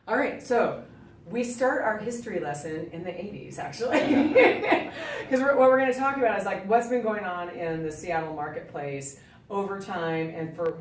All right, so we start our history lesson in the 80s, actually. Because what we're going to talk about is like what's been going on in the Seattle marketplace over time, and for,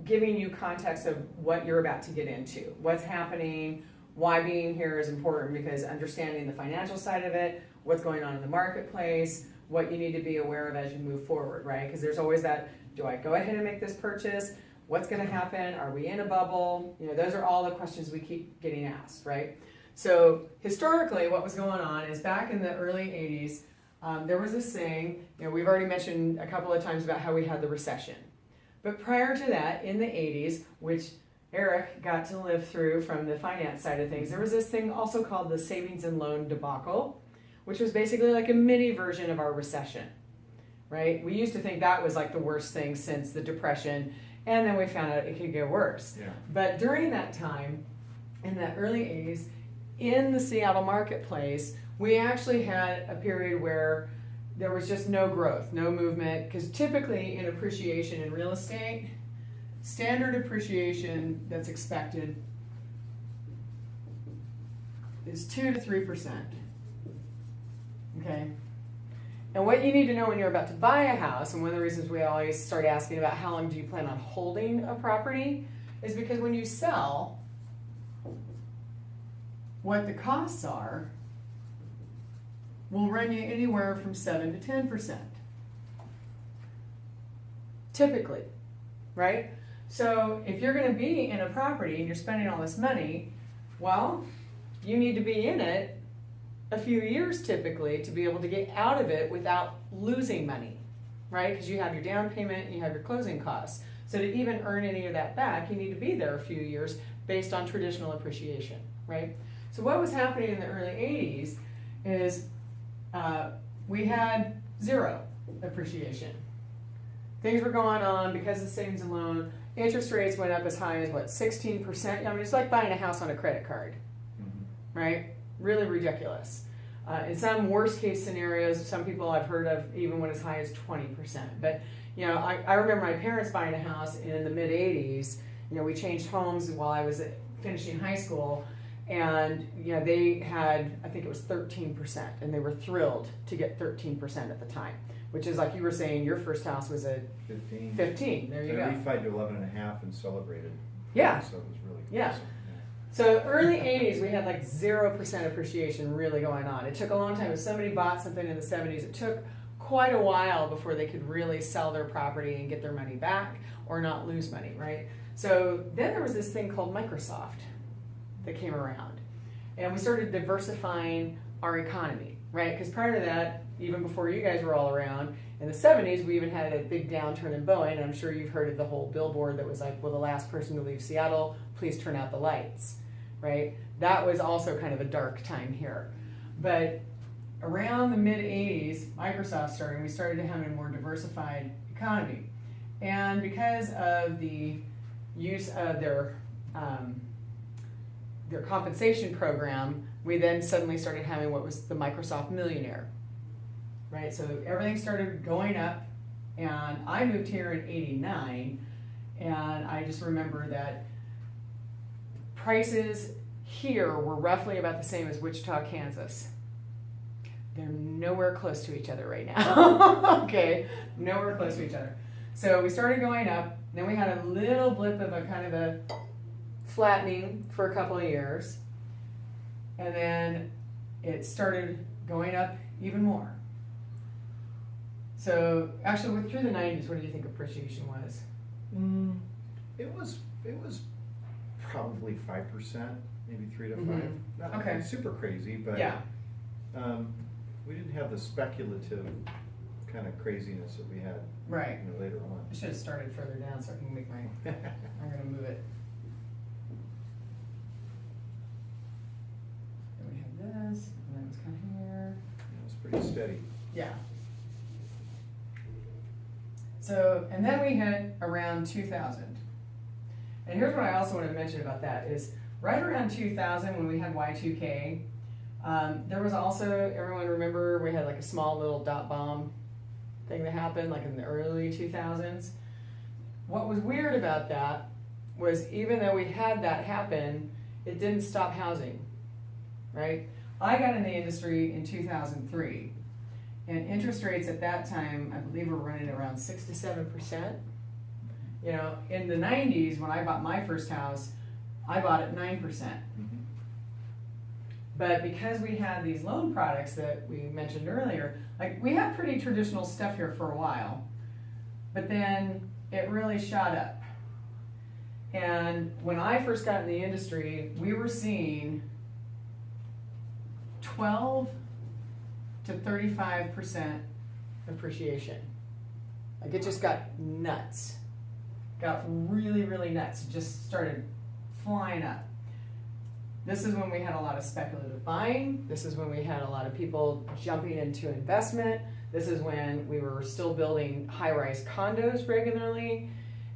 giving you context of what you're about to get into, what's happening, why being here is important, because understanding the financial side of it, what's going on in the marketplace, what you need to be aware of as you move forward, right? Because there's always that, do I go ahead and make this purchase? What's going to happen? Are we in a bubble? Those are all the questions we keep getting asked, right? So historically, what was going on is back in the early 80s, there was this thing, we've already mentioned a couple of times about how we had the recession. But prior to that, in the 80s, which Eric got to live through from the finance side of things, there was this thing also called the savings and loan debacle, which was basically like a mini version of our recession, right? We used to think that was like the worst thing since the Depression, and then we found out it could get worse. Yeah. But during that time, in the early 80s, in the Seattle marketplace, we actually had a period where there was just no growth, no movement, because typically in appreciation in real estate, standard appreciation that's expected is 2 to 3%. Okay? And what you need to know when you're about to buy a house, and one of the reasons we always start asking about how long do you plan on holding a property, is because when you sell, what the costs are will run you anywhere from 7 to 10%. Typically, right? So if you're going to be in a property and you're spending all this money, well, you need to be in it a few years typically to be able to get out of it without losing money, right? Because you have your down payment and you have your closing costs. So to even earn any of that back, you need to be there a few years based on traditional appreciation, right? So what was happening in the early 80s is we had zero appreciation. Things were going on because of savings and loan. Interest rates went up as high as 16%. I mean, it's like buying a house on a credit card, right? Really ridiculous. In some worst case scenarios, some people I've heard of even went as high as 20%. But I remember my parents buying a house in the mid 80s. We changed homes while I was finishing high school. And they had, I think it was 13%, and they were thrilled to get 13% at the time, which is like you were saying, your first house was a 15. There you go. We refied to 11.5 and celebrated. Yeah. So it was really yeah. awesome. So early 80s, we had like 0% appreciation really going on. It took a long time. If somebody bought something in the 70s, it took quite a while before they could really sell their property and get their money back or not lose money, right? So then there was this thing called Microsoft that came around, and we started diversifying our economy, right? Because prior to that, even before you guys were all around, in the 70s, we even had a big downturn in Boeing, and I'm sure you've heard of the whole billboard that was like, well, the last person to leave Seattle, please turn out the lights, right? That was also kind of a dark time here. But around the mid 80s, Microsoft started, and we started to have a more diversified economy. And because of the use of their compensation program, we then suddenly started having what was the Microsoft Millionaire, right? So everything started going up, and I moved here in '89, and I just remember that prices here were roughly about the same as Wichita, Kansas. They're nowhere close to each other right now. Okay, nowhere close to each other. So we started going up, then we had a little blip of a kind of a flattening for a couple of years, and then it started going up even more. So actually, through the 90s, what do you think appreciation was? It was probably 5%, maybe 3 to 5. Not Okay. super crazy, but Yeah. We didn't have the speculative kind of craziness that we had Right. later on. I should have started further down so I can make my. I'm gonna move it. Then we have this, and then it's kind of here. It was pretty steady. Yeah. So, and then we hit around 2000. And here's what I also want to mention about that is right around 2000 when we had Y2K, there was also, everyone remember, we had like a small little dot bomb thing that happened like in the early 2000s. What was weird about that was even though we had that happen, it didn't stop housing, right? I got in the industry in 2003, and interest rates at that time, I believe, were running around 6 to 7%. You know, in the 90s, when I bought my first house, I bought at 9%. Mhm. But because we had these loan products that we mentioned earlier, like we had pretty traditional stuff here for a while, but then it really shot up. And when I first got in the industry, we were seeing 12 to 35% appreciation. Like it just got nuts. Got really, really nuts. It just started flying up. This is when we had a lot of speculative buying. This is when we had a lot of people jumping into investment. This is when we were still building high-rise condos regularly.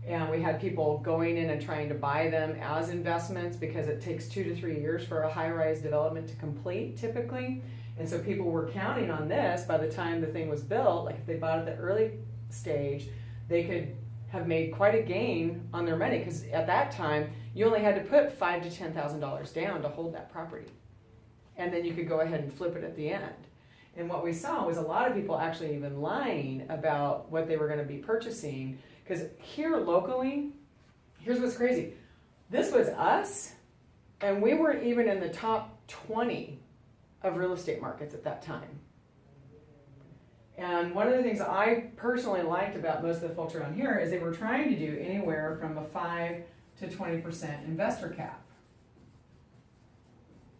And we had people going in and trying to buy them as investments because it takes 2 to 3 years for a high-rise development to complete typically. And so people were counting on this by the time the thing was built. Like if they bought at the early stage, they could have made quite a gain on their money because at that time you only had to put $5,000 to $10,000 down to hold that property, and then you could go ahead and flip it at the end. And what we saw was a lot of people actually even lying about what they were going to be purchasing, because here locally, here's what's crazy: this was us, and we weren't even in the top 20 of real estate markets at that time. And one of the things I personally liked about most of the folks around here is they were trying to do anywhere from a 5 to 20% investor cap.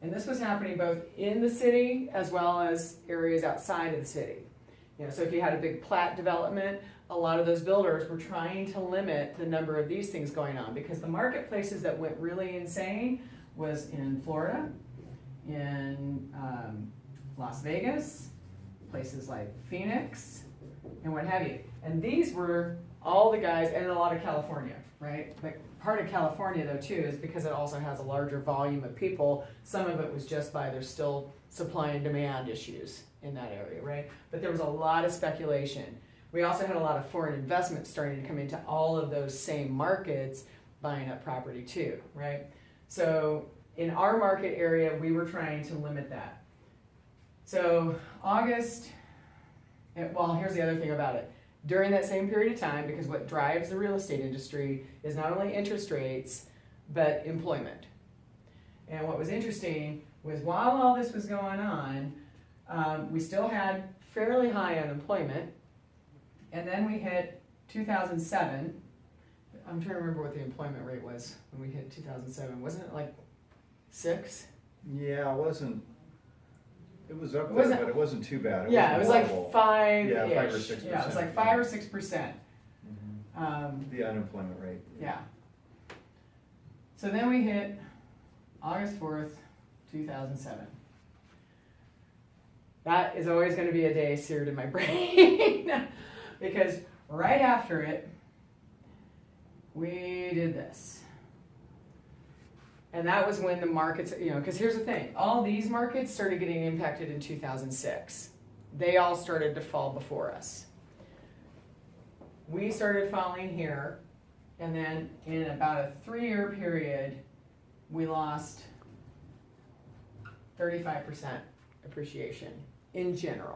And this was happening both in the city as well as areas outside of the city. You know, so if you had a big plat development, a lot of those builders were trying to limit the number of these things going on, because the marketplaces that went really insane was in Florida, in Las Vegas, places like Phoenix, and what have you. And these were all the guys, and a lot of California, right? But part of California, though, too, is because it also has a larger volume of people. Some of it was just by there's still supply and demand issues in that area, right? But there was a lot of speculation. We also had a lot of foreign investment starting to come into all of those same markets, buying up property too, right? So in our market area, we were trying to limit that. So August, well, here's the other thing about it. During that same period of time, because what drives the real estate industry is not only interest rates, but employment. And what was interesting was while all this was going on, we still had fairly high unemployment. And then we hit 2007. I'm trying to remember what the employment rate was when we hit 2007. Wasn't it like 6? Yeah, it wasn't. It was up It there, wasn't- but it wasn't too bad. Yeah, it was like horrible. 5. Yeah, 5 or 6%. Yeah, it was like 5 or 6%. The unemployment rate. Yeah. So then we hit August 4th, 2007. That is always going to be a day seared in my brain because right after it, we did this. And that was when the markets, you know, because here's the thing, all these markets started getting impacted in 2006. They all started to fall before us. We started falling here, and then in about a 3-year period, we lost 35% appreciation in general.